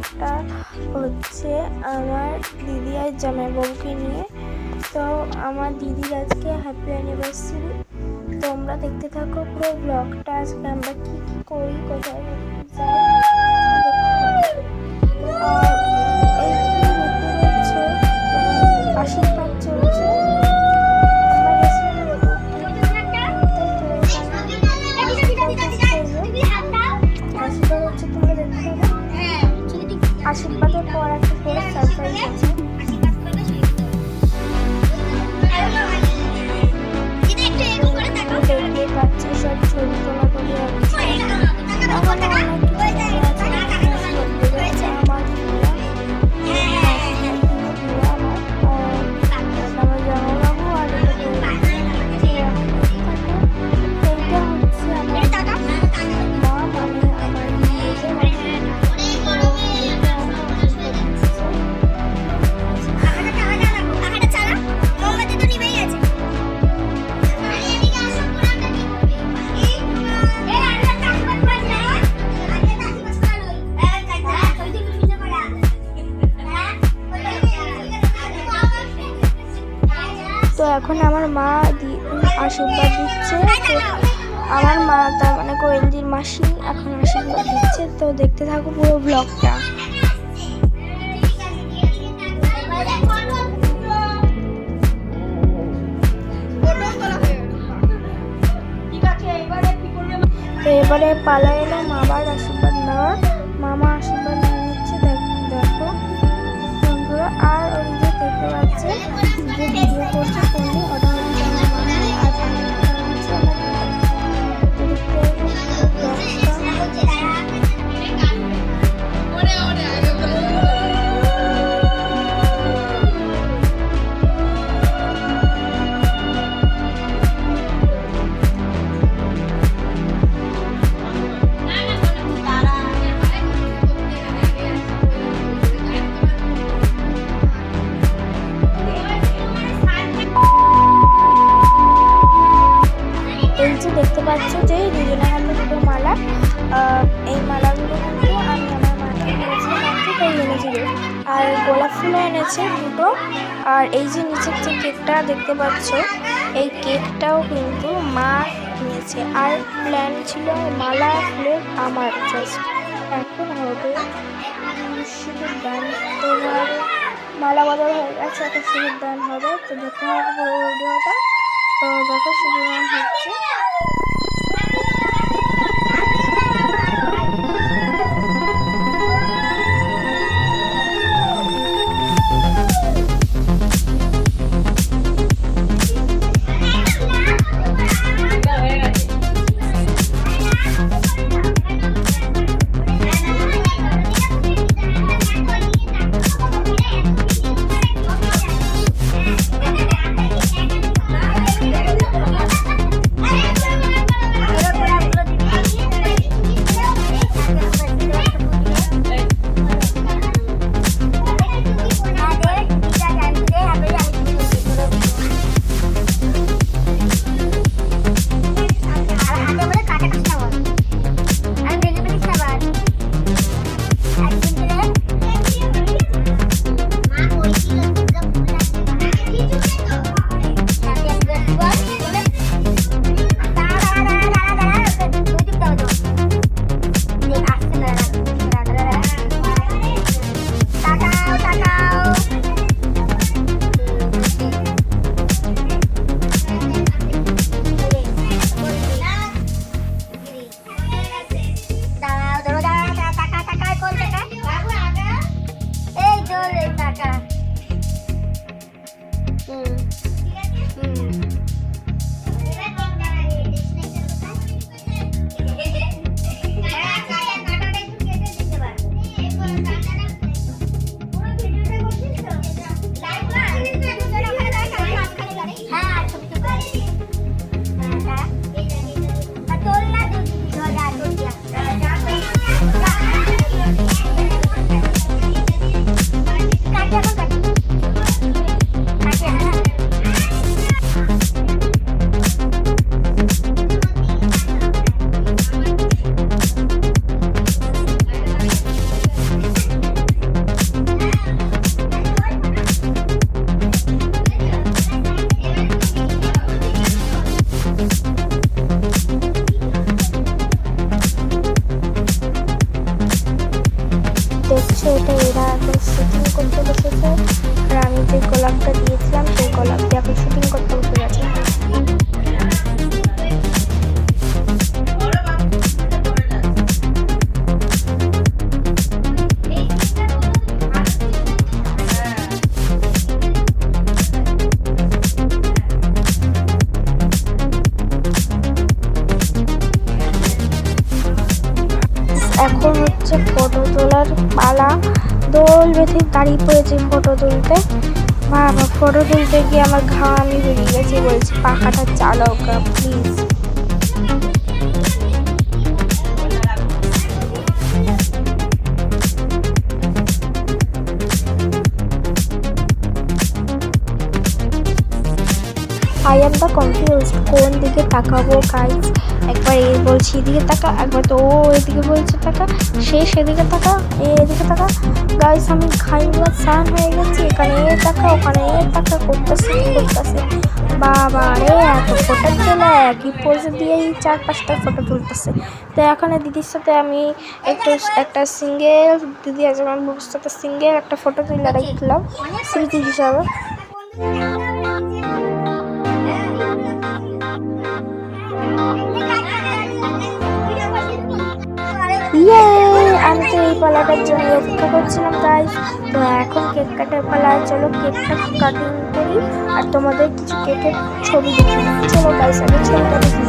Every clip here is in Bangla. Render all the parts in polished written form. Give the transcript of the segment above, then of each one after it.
ব্লগটা হচ্ছে আমার দিদি আর জামাইবাবুকে নিয়ে। তো আমার দিদির আজকে হ্যাপি অ্যানিভার্সারি। তোমরা দেখতে থাকো পুরো ব্লগটা। আজকে আমরা কী কী করি, কোথায় যাই। আশীর্বাদ চলছে। আশীর্বাদের পর একটা করে সারপ্রাইজ আছে। দেখতে পাচ্ছি সব ছবি তোলা করে আছে। তো এখন আমার মা আশীর্বাদ দিচ্ছে। আমার মা তার মানে কোয়েলদির মাসি এখন আশীর্বাদ দিচ্ছে। তো দেখতে থাকো পুরো ব্লগটা। তো এবারে পালা এলো মামার আশীর্বাদ নেওয়ার। মামা আশীর্বাদ নিয়ে নিচ্ছে। দেখো বন্ধুরা, আর ওই যে দেখতে পাচ্ছে যে ভিডিও করছে ফোনে, ওটা হচ্ছে আমার মামা। আর দেখতে পাচ্ছ যে দুজনের হাতে দুটো মালা। এই মালাগুলো কিন্তু আমি আমার মাকে দিয়েছিলাম, মাকে তাই এনেছিল। আর গোলাপ ফুলও এনেছে দুটো। আর এই যে নিচের যে কেকটা দেখতে পাচ্ছ, এই কেকটাও কিন্তু মা নিয়েছে। আর প্ল্যান ছিল মালা ফুলের আমার জাস্ট। এখন হবে শিবের দান। তোমার মালা বদল হয়ে গেছে, এখন শিবের দান হবে। তো দেখতে হবে পুরো ভিডিওটা। তো দেখো শিবের দান হচ্ছে। সুন্দর মালা দোল বেঁধে দাঁড়িয়ে পড়েছি ফটো তুলতে। বাবা ফটো তুলতে গিয়ে আমার ঘামই বেরিয়ে গেছে। বলছি পাখাটা চালাও গা please. I am the confused, কোন দিকে তাকাবো গাইস। একবার এ বলছি এদিকে তাকা, একবার তো ও এদিকে বলছে তাকা, সে সেদিকে তাকা, এদিকে তাকা। গাইস আমি খাইবা স্নান হয়ে গেছি, এখানে এ তাকা ওখানে এ তাকা করতেছে। বাবা রে এত ফটো তোলা একই পোজ দিয়েই 4-5টা ফটো তুলতেছে। তো এখন দিদির সাথে আমি একটা সিঙ্গেল, দিদি আজ আমার বউর সাথে সিঙ্গেল একটা ফটো তুলে রাখলাম স্মৃতি হিসাবে। আমি তো এই পালাটার জন্য অপেক্ষা করছিলাম গাইস। তো এখন কেক কাটার পালা, চলো কেকটা কাটিং করি আর তোমাদের কিছু কেকের ছবি দেখি। চলো গাইস আমি ছবিটা দেখি।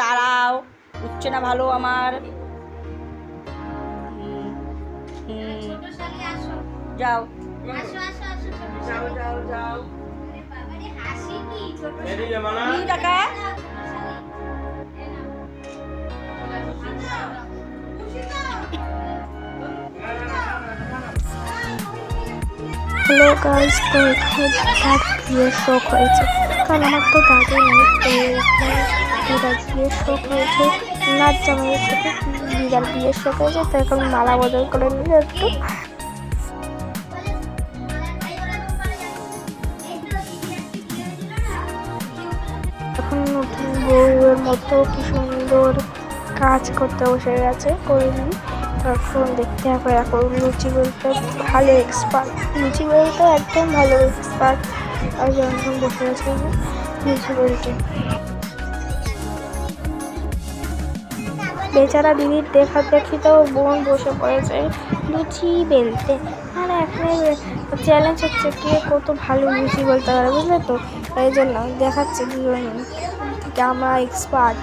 দাঁড়াও, উঠছে না ভালো আমার। যাও যাও যাও যাও। টাকা হ্যালো গাইস, তো এখানে দাদার বিয়ের শখ হয়েছে, কারণ আমার তো দাদু নেই। তো দাদার বিয়ের শখ হয়েছে, নাচ জামাইয়ের সাথে দিদার বিয়ের শখ হয়েছে। তো এখন মালা বদল করে নিলে একটু। এখন নতুন বউয়ের মতো কি সুন্দর কাজ করতে বসে গেছে, করিনি। এখন দেখতে হবে, এখন লুচি বলতে ভালো এক্সপার্ট, লুচি বলতে একদম ভালো এক্সপার্ট। আর যখন বসে গেছে লুচি বলতে, বেচারা দিদির দেখা দেখি তো বোন বসে পড়েছে লুচি বেলতে। মানে এখন চ্যালেঞ্জ হচ্ছে কে কত ভালো লুচি বলতে পারে, বুঝলে তো। এই জন্য দেখাচ্ছে দুজন আমরা এক্সপার্ট।